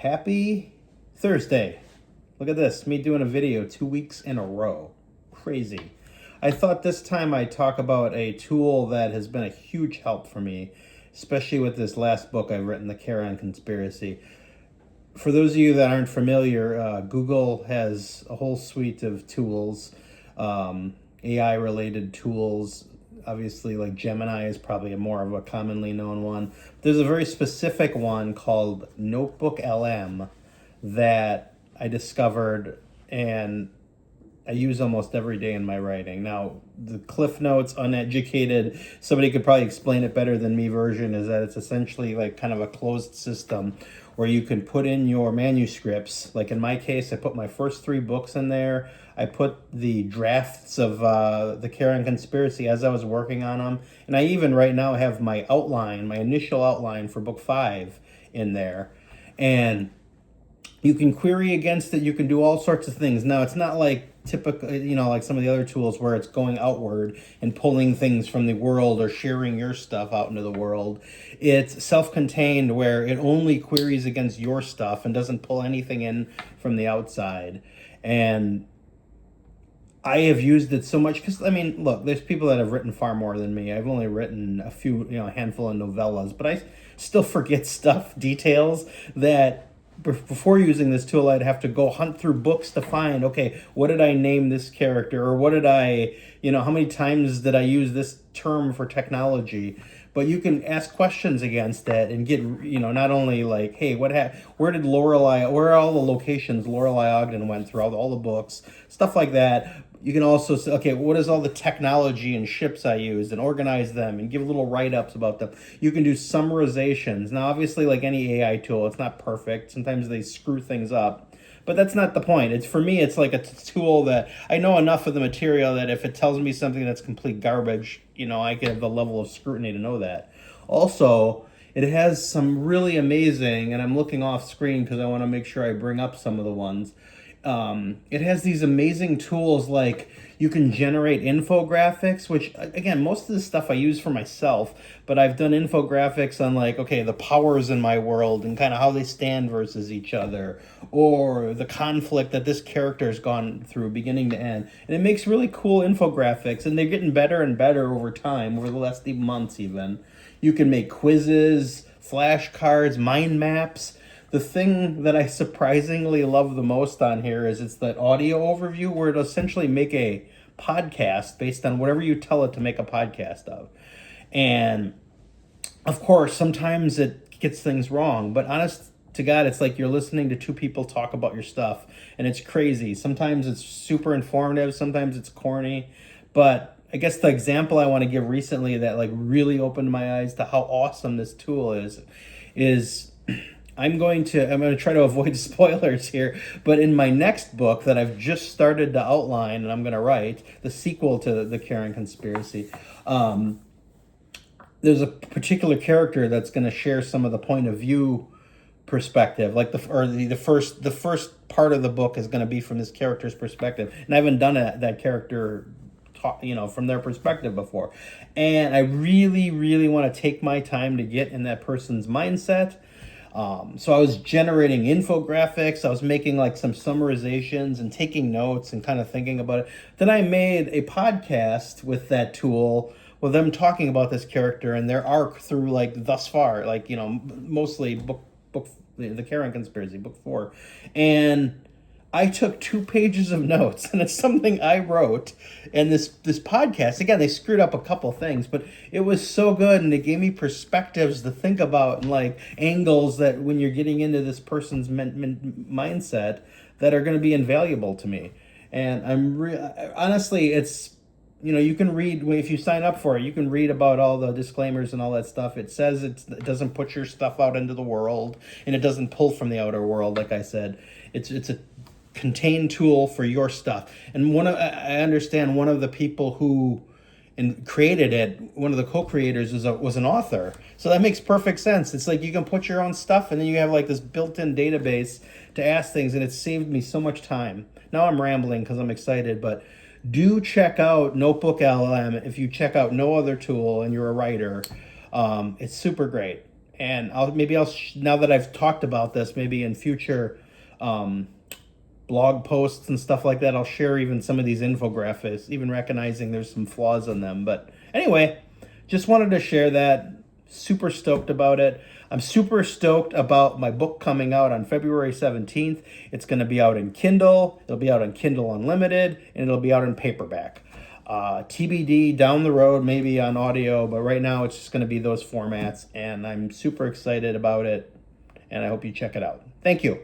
Happy Thursday. Look at this, me doing a video 2 weeks in a row. Crazy. I thought this time I'd talk about a tool that has been a huge help for me, especially with this last book I've written, The Charon Conspiracy. For those of you that aren't familiar, Google has a whole suite of tools, AI-related tools. Obviously, like Gemini is probably more of a commonly known one. There's a very specific one called NotebookLM that I discovered and I use almost every day in my writing. Now, the Cliff Notes, uneducated, somebody could probably explain it better than me version is that it's essentially like kind of a closed system where you can put in your manuscripts. Like in my case, I put my first 3 books in there. I put the drafts of The Charon Conspiracy as I was working on them. And I even right now have my outline, my initial outline for book 5 in there. And you can query against it. You can do all sorts of things. Now, it's not like typical, like some of the other tools where it's going outward and pulling things from the world or sharing your stuff out into the world. It's self-contained where it only queries against your stuff and doesn't pull anything in from the outside. And I have used it so much because, look, there's people that have written far more than me. I've only written a few, a handful of novellas, but I still forget stuff, details that before using this tool, I'd have to go hunt through books to find, okay, what did I name this character? Or what did I, how many times did I use this term for technology? But you can ask questions against that and get, not only like, hey, where did Lorelei, where are all the locations Lorelei Ogden went through, all the books, stuff like that. You can also say, okay, what is all the technology and ships I used and organize them and give little write-ups about them. You can do summarizations. Now, obviously, like any AI tool, it's not perfect. Sometimes they screw things up. But that's not the point. For me, it's like a tool that I know enough of the material that if it tells me something that's complete garbage, I can have the level of scrutiny to know that. Also, it has some really amazing, and I'm looking off screen because I want to make sure I bring up some of the ones. It has these amazing tools like you can generate infographics, which again, most of the stuff I use for myself, but I've done infographics on like, okay, the powers in my world and kind of how they stand versus each other, or the conflict that this character has gone through beginning to end. And it makes really cool infographics, and they're getting better and better over time, over the last months even. You can make quizzes, flashcards, mind maps. The thing that I surprisingly love the most on here is it's that audio overview where it'll essentially make a podcast based on whatever you tell it to make a podcast of. And of course, sometimes it gets things wrong, but honest to God, it's like you're listening to 2 people talk about your stuff, and it's crazy. Sometimes it's super informative, sometimes it's corny, but I guess the example I want to give recently that like really opened my eyes to how awesome this tool is I'm going to try to avoid spoilers here, but in my next book that I've just started to outline and I'm going to write, the sequel to The Charon Conspiracy, there's a particular character that's going to share some of the point of view perspective, like the first part of the book is going to be from this character's perspective, and I haven't done that character from their perspective before, and I really, really want to take my time to get in that person's mindset. So I was generating infographics, I was making like some summarizations and taking notes and kind of thinking about it. Then I made a podcast with that tool, with them talking about this character and their arc through like thus far, like, mostly book The Charon Conspiracy, book 4. And I took 2 pages of notes, and it's something I wrote. And this podcast, again, they screwed up a couple things, but it was so good, and it gave me perspectives to think about and like angles that when you're getting into this person's mindset that are going to be invaluable to me. And honestly, it's you can read, if you sign up for it, you can read about all the disclaimers and all that stuff. It says it doesn't put your stuff out into the world, and it doesn't pull from the outer world. Like I said, it's a contained tool for your stuff. And I understand one of the people who created it, one of the co-creators was an author. So that makes perfect sense. It's like you can put your own stuff, and then you have like this built-in database to ask things, and it saved me so much time. Now I'm rambling because I'm excited, but do check out NotebookLM if you check out no other tool and you're a writer. It's super great. And now that I've talked about this, maybe in future blog posts and stuff like that, I'll share even some of these infographics, even recognizing there's some flaws in them. But anyway, just wanted to share that. Super stoked about it. I'm super stoked about my book coming out on February 17th. It's going to be out in Kindle, it'll be out on Kindle Unlimited, and it'll be out in paperback. TBD down the road, maybe on audio, but right now it's just going to be those formats, and I'm super excited about it, and I hope you check it out. Thank you.